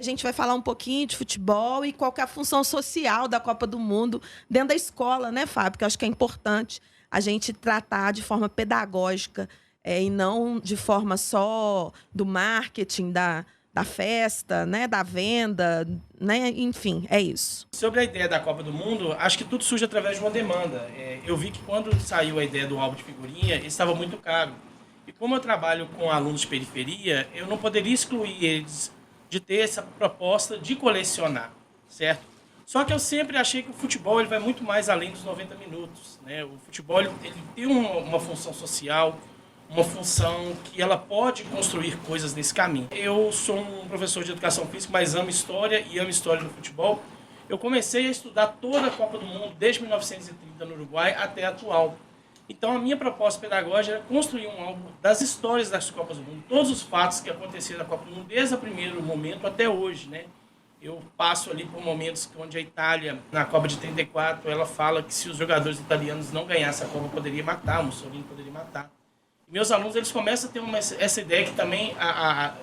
gente vai falar um pouquinho de futebol e qual que é a função social da Copa do Mundo dentro da escola, né, Fábio? Que eu acho que é importante a gente tratar de forma pedagógica e não de forma só do marketing, da festa, né, da venda, né? Enfim, é isso. Sobre a ideia da Copa do Mundo, acho que tudo surge através de uma demanda. Eu vi que quando saiu a ideia do álbum de figurinha, ele estava muito caro. E como eu trabalho com alunos de periferia, eu não poderia excluir eles de ter essa proposta de colecionar, certo? Só que eu sempre achei que o futebol ele vai muito mais além dos 90 minutos, né? O futebol ele tem uma função social, uma função que ela pode construir coisas nesse caminho. Eu sou um professor de educação física, mas amo história e amo história do futebol. Eu comecei a estudar toda a Copa do Mundo, desde 1930 no Uruguai até a atual. Então, a minha proposta pedagógica era construir um álbum das histórias das Copas do Mundo, todos os fatos que aconteceram na Copa do Mundo, desde o primeiro momento até hoje, né? Eu passo ali por momentos onde a Itália, na Copa de 34, ela fala que se os jogadores italianos não ganhassem a Copa, poderia matar, o Mussolini poderia matar. E meus alunos, eles começam a ter essa ideia que também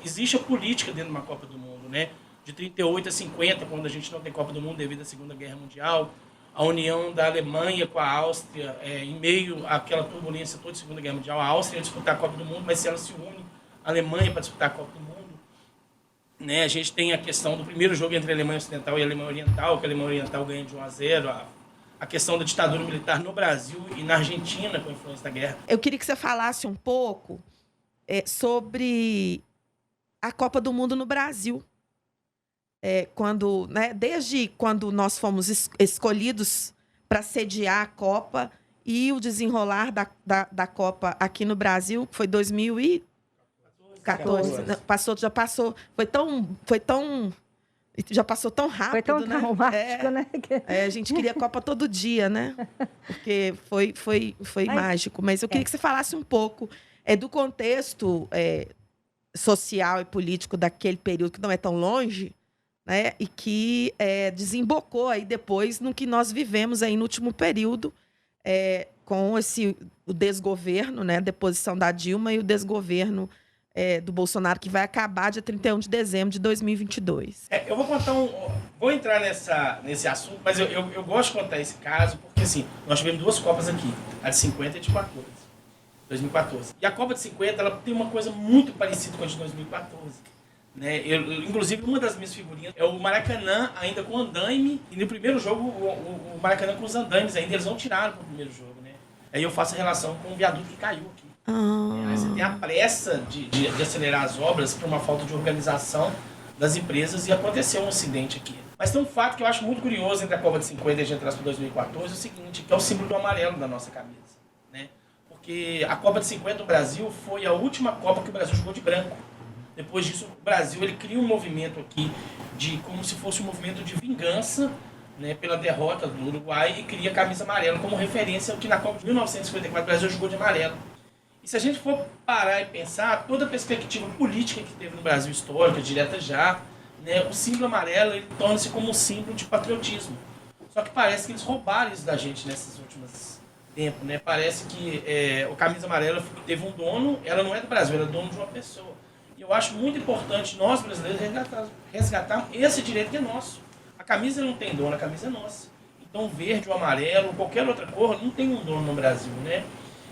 existe a política dentro de uma Copa do Mundo, né? De 38 a 50, quando a gente não tem Copa do Mundo devido à Segunda Guerra Mundial, a união da Alemanha com a Áustria, em meio àquela turbulência toda da Segunda Guerra Mundial, a Áustria ia disputar a Copa do Mundo, mas se ela se une, a Alemanha para disputar a Copa do Mundo, né? A gente tem a questão do primeiro jogo entre a Alemanha Ocidental e a Alemanha Oriental, que a Alemanha Oriental ganha de 1-0, a questão da ditadura militar no Brasil e na Argentina, com a influência da guerra. Eu queria que você falasse um pouco sobre a Copa do Mundo no Brasil. Desde quando nós fomos escolhidos para sediar a Copa e o desenrolar da Copa aqui no Brasil, que foi 2014. Já passou. Já passou tão rápido, foi tão né? traumático, né? A gente queria Copa todo dia, né? Porque foi mágico. Mas eu queria que você falasse um pouco do contexto social e político daquele período, que não é tão longe, né? E que desembocou aí depois no que nós vivemos aí no último período, com o desgoverno, né? A deposição da Dilma e o desgoverno do Bolsonaro, que vai acabar dia 31 de dezembro de 2022. Eu vou contar vou entrar nesse assunto, mas eu gosto de contar esse caso, porque assim, nós tivemos duas Copas aqui, a de 50 e a de 2014. E a Copa de 50, ela tem uma coisa muito parecida com a de 2014. Né? Inclusive, uma das minhas figurinhas é o Maracanã ainda com andaime, e no primeiro jogo, o Maracanã com os andaimes ainda, eles não tiraram para o primeiro jogo. Né? Aí eu faço a relação com o viaduto que caiu aqui. Aí você tem a pressa de acelerar as obras por uma falta de organização das empresas e aconteceu um acidente aqui. Mas tem um fato que eu acho muito curioso entre a Copa de 50 e a gente traz para 2014, é o seguinte, que é o símbolo do amarelo da nossa camisa. Né? Porque a Copa de 50 do Brasil foi a última Copa que o Brasil jogou de branco. Depois disso, o Brasil ele cria um movimento aqui, como se fosse um movimento de vingança, né, pela derrota do Uruguai, e cria a camisa amarela como referência ao que na Copa de 1954 o Brasil jogou de amarelo. E se a gente for parar e pensar, toda a perspectiva política que teve no Brasil histórica, direta já, né, o símbolo amarelo ele torna-se como um símbolo de patriotismo. Só que parece que eles roubaram isso da gente nesses últimos tempos. Né? Parece que a camisa amarela teve um dono, ela não é do Brasil, ela é dono de uma pessoa. E eu acho muito importante nós brasileiros resgatarmos esse direito que é nosso. A camisa não tem dono, a camisa é nossa. Então verde ou amarelo, qualquer outra cor, não tem um dono no Brasil, né?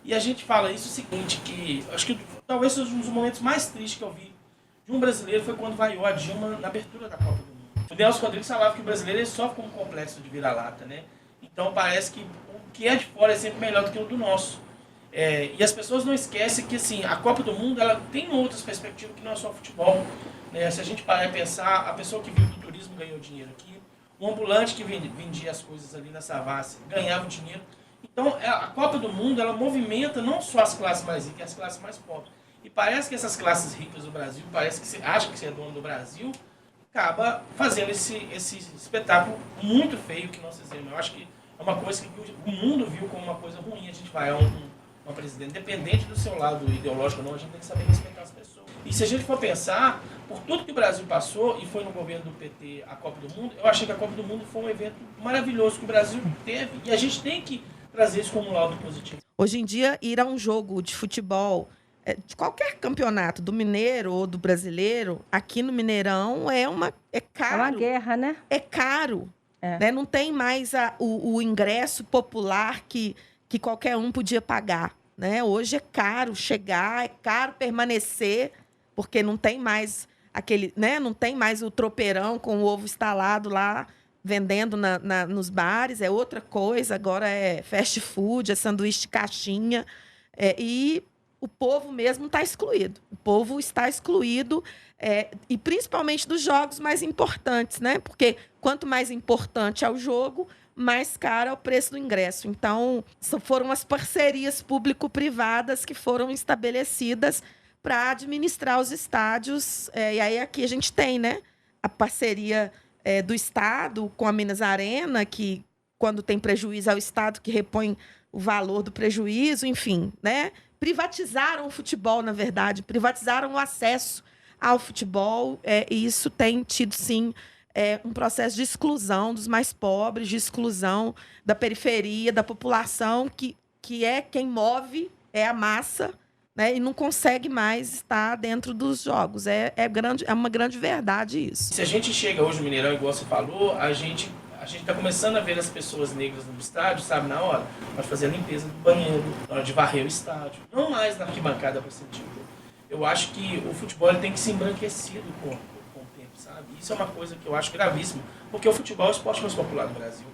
E a gente fala isso o seguinte, que acho que talvez seja um dos momentos mais tristes que eu vi de um brasileiro foi quando vaiou a Dilma na abertura da Copa do Mundo. O Nelson Rodrigues falava que o brasileiro ele sofre com um complexo de vira-lata, né? Então parece que o que é de fora é sempre melhor do que o do nosso. E as pessoas não esquecem que assim, a Copa do Mundo ela tem outras perspectivas que não é só futebol. Né? Se a gente parar e pensar, a pessoa que vive do turismo ganhou dinheiro aqui, o ambulante que vendia as coisas ali na Savassi ganhava dinheiro. Então, a Copa do Mundo, ela movimenta não só as classes mais ricas, as classes mais pobres. E parece que essas classes ricas do Brasil, parece que você acha que você é dono do Brasil, acaba fazendo esse espetáculo muito feio que nós fizemos. Eu acho que é uma coisa que o mundo viu como uma coisa ruim. A gente vai a uma presidente, independente do seu lado ideológico ou não, a gente tem que saber respeitar as pessoas. E se a gente for pensar, por tudo que o Brasil passou, e foi no governo do PT a Copa do Mundo, eu achei que a Copa do Mundo foi um evento maravilhoso que o Brasil teve. E a gente tem que trazer isso como um lado positivo. Hoje em dia, ir a um jogo de futebol de qualquer campeonato, do mineiro ou do brasileiro, aqui no Mineirão é caro. É uma guerra, né? É caro. É. Né? Não tem mais o ingresso popular que qualquer um podia pagar. Né? Hoje é caro chegar, é caro permanecer, porque não tem mais aquele, né? Não tem mais o tropeirão com o ovo estalado lá vendendo nos bares, é outra coisa. Agora é fast food, é sanduíche de caixinha. E o povo mesmo está excluído. O povo está excluído, e principalmente dos jogos mais importantes, né? Porque quanto mais importante é o jogo, mais caro é o preço do ingresso. Então, foram as parcerias público-privadas que foram estabelecidas para administrar os estádios. E aí aqui a gente tem, né, a parceria do Estado com a Minas Arena, que, quando tem prejuízo, é o Estado que repõe o valor do prejuízo, enfim, né? Privatizaram o futebol, na verdade, privatizaram o acesso ao futebol, e isso tem tido, sim, um processo de exclusão dos mais pobres, de exclusão da periferia, da população, que é quem move, é a massa, né, e não consegue mais estar dentro dos jogos. É uma grande verdade isso. Se a gente chega hoje no Mineirão, igual você falou, a gente está começando a ver as pessoas negras no estádio, sabe, na hora de fazer a limpeza do banheiro, na hora de varrer o estádio, não mais na arquibancada para sentir. Eu acho que o futebol ele tem que ser embranquecido com o tempo, sabe? Isso é uma coisa que eu acho gravíssima, porque o futebol é o esporte mais popular do Brasil.